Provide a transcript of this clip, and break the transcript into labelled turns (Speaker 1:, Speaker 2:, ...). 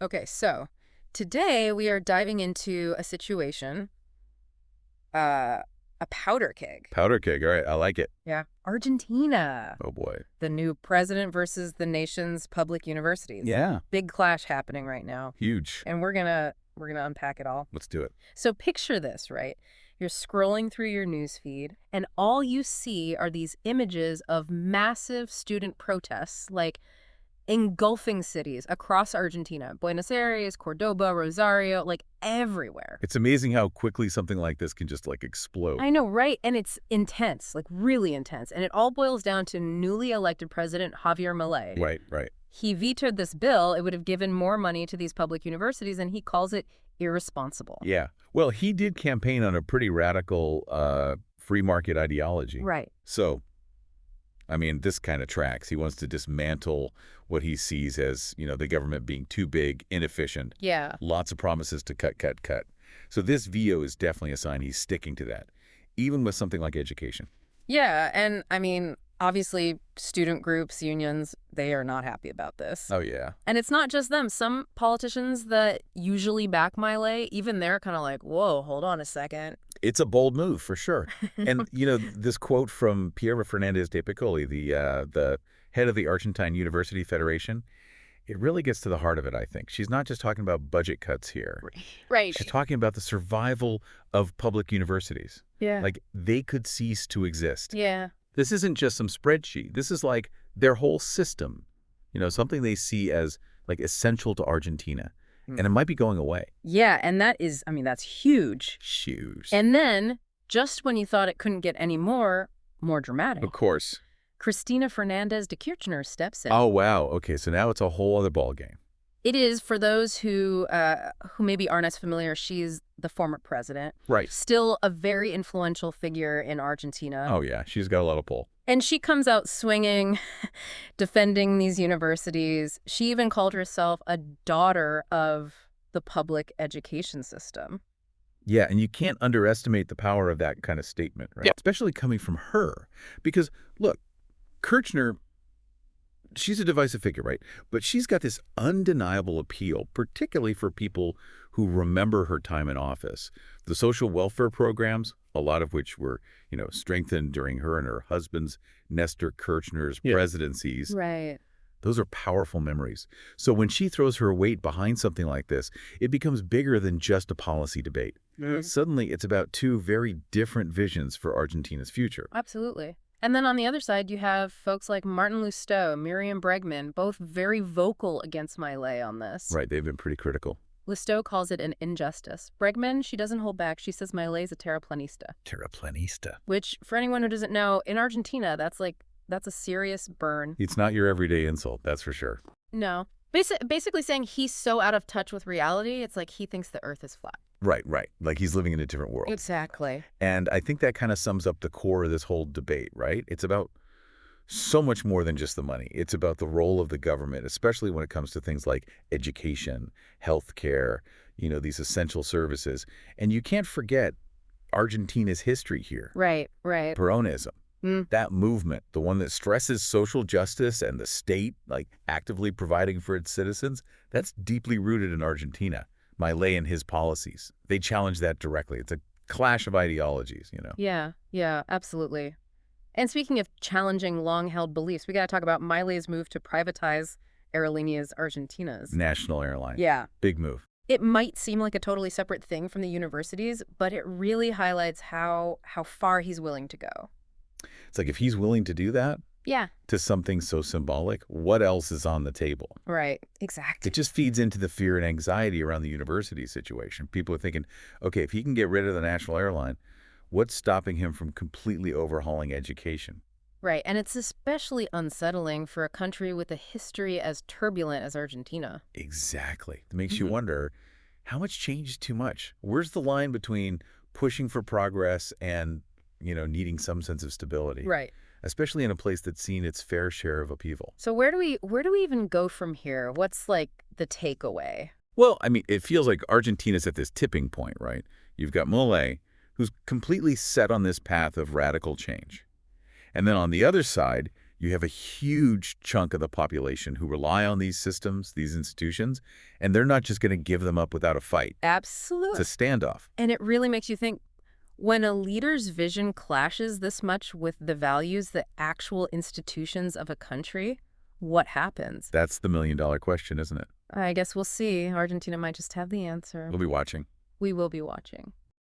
Speaker 1: Okay, so today we are diving into a situation, uh, a powder keg.
Speaker 2: Powder keg. All right. I like it.
Speaker 1: Yeah. Argentina.
Speaker 2: Oh, boy.
Speaker 1: The new president versus the nation's public universities.
Speaker 2: Yeah.
Speaker 1: Big clash happening right now.
Speaker 2: Huge.
Speaker 1: And we're gonna unpack it all.
Speaker 2: Let's do it.
Speaker 1: So picture this, right? You're scrolling through your newsfeed, and all you see are these images of massive student protests, like engulfing cities across Argentina. Buenos Aires, Cordoba, Rosario, like everywhere.
Speaker 2: It's amazing how quickly something like this can just, explode.
Speaker 1: I know, right? And it's intense, like really intense. And it all boils down to newly elected President Javier Milei.
Speaker 2: Right, right.
Speaker 1: He vetoed this bill. It would have given more money to these public universities, and he calls it irresponsible.
Speaker 2: Yeah. Well, he did campaign on a pretty radical free market ideology.
Speaker 1: Right.
Speaker 2: So, I mean, this kind of tracks. He wants to dismantle what he sees as, the government being too big, inefficient.
Speaker 1: Yeah.
Speaker 2: Lots of promises to cut, cut, cut. So this VO is definitely a sign he's sticking to that, even with something like education.
Speaker 1: Yeah, and I mean, obviously, student groups, unions, they are not happy about this.
Speaker 2: Oh, yeah.
Speaker 1: And it's not just them. Some politicians that usually back Milei, even they're kind of like, whoa, hold on a second.
Speaker 2: It's a bold move, for sure. And, this quote from Piera Fernandez de Piccoli, the head of the Argentine University Federation, it really gets to the heart of it, I think. She's not just talking about budget cuts here.
Speaker 1: Right.
Speaker 2: She's talking about the survival of public universities.
Speaker 1: Yeah.
Speaker 2: Like, they could cease to exist.
Speaker 1: Yeah.
Speaker 2: This isn't just some spreadsheet. This is like their whole system, something they see as, essential to Argentina. And it might be going away.
Speaker 1: Yeah, and that's huge.
Speaker 2: Huge.
Speaker 1: And then, just when you thought it couldn't get any more dramatic,
Speaker 2: Of course.
Speaker 1: Cristina Fernandez de Kirchner steps in.
Speaker 2: Oh, wow. Okay, so now it's a whole other ballgame.
Speaker 1: It is, for those who maybe aren't as familiar, she's the former president.
Speaker 2: Right.
Speaker 1: Still a very influential figure in Argentina.
Speaker 2: Oh, yeah. She's got a lot of pull.
Speaker 1: And she comes out swinging, defending these universities. She even called herself a daughter of the public education system.
Speaker 2: Yeah, and you can't underestimate the power of that kind of statement, right?
Speaker 1: Yeah.
Speaker 2: Especially coming from her. Because, look, Kirchner, she's a divisive figure, right? But she's got this undeniable appeal, particularly for people who remember her time in office. The social welfare programs, a lot of which were, strengthened during her and her husband's, Nestor Kirchner's presidencies.
Speaker 1: Right.
Speaker 2: Those are powerful memories. So when she throws her weight behind something like this, it becomes bigger than just a policy debate. Suddenly, it's about two very different visions for Argentina's future.
Speaker 1: Absolutely. And then on the other side, you have folks like Martin Lustau, Miriam Bregman, both very vocal against Milei on this.
Speaker 2: Right, they've been pretty critical.
Speaker 1: Lustau calls it an injustice. Bregman, she doesn't hold back. She says Milei's a terraplanista.
Speaker 2: Terraplanista.
Speaker 1: Which, for anyone who doesn't know, in Argentina, that's a serious burn.
Speaker 2: It's not your everyday insult, that's for sure.
Speaker 1: No. Basically saying he's so out of touch with reality, it's like he thinks the earth is flat.
Speaker 2: Right, right. Like he's living in a different world.
Speaker 1: Exactly.
Speaker 2: And I think that kind of sums up the core of this whole debate, right? It's about so much more than just the money. It's about the role of the government, especially when it comes to things like education, healthcare, these essential services. And you can't forget Argentina's history here.
Speaker 1: Right, right.
Speaker 2: Peronism. That movement, the one that stresses social justice and the state, actively providing for its citizens, that's deeply rooted in Argentina. Milei and his policies, they challenge that directly. It's a clash of ideologies,
Speaker 1: Yeah, absolutely. And speaking of challenging long-held beliefs, we got to talk about Milei's move to privatize Aerolíneas Argentinas.
Speaker 2: National airline.
Speaker 1: Yeah.
Speaker 2: Big move.
Speaker 1: It might seem like a totally separate thing from the universities, but it really highlights how far he's willing to go.
Speaker 2: It's like if he's willing to do that
Speaker 1: Yeah.
Speaker 2: to something so symbolic, what else is on the table?
Speaker 1: Right. Exactly.
Speaker 2: It just feeds into the fear and anxiety around the university situation. People are thinking, okay, if he can get rid of the national airline, what's stopping him from completely overhauling education?
Speaker 1: Right. And it's especially unsettling for a country with a history as turbulent as Argentina.
Speaker 2: Exactly. It makes you wonder, how much change is too much? Where's the line between pushing for progress and, needing some sense of stability?
Speaker 1: Right.
Speaker 2: Especially in a place that's seen its fair share of upheaval.
Speaker 1: So where do we even go from here? What's the takeaway?
Speaker 2: Well, I mean, it feels like Argentina's at this tipping point, right? You've got Milei, who's completely set on this path of radical change. And then on the other side, You have a huge chunk of the population who rely on these systems, these institutions, and they're not just going to give them up without a fight. It's
Speaker 1: Absolutely.
Speaker 2: a standoff.
Speaker 1: And it really makes you think, when a leader's vision clashes this much with the values, the actual institutions of a country, what happens?
Speaker 2: That's the million-dollar question, isn't it?
Speaker 1: I guess we'll see. Argentina might just have the answer.
Speaker 2: We'll be watching.
Speaker 1: We will be watching.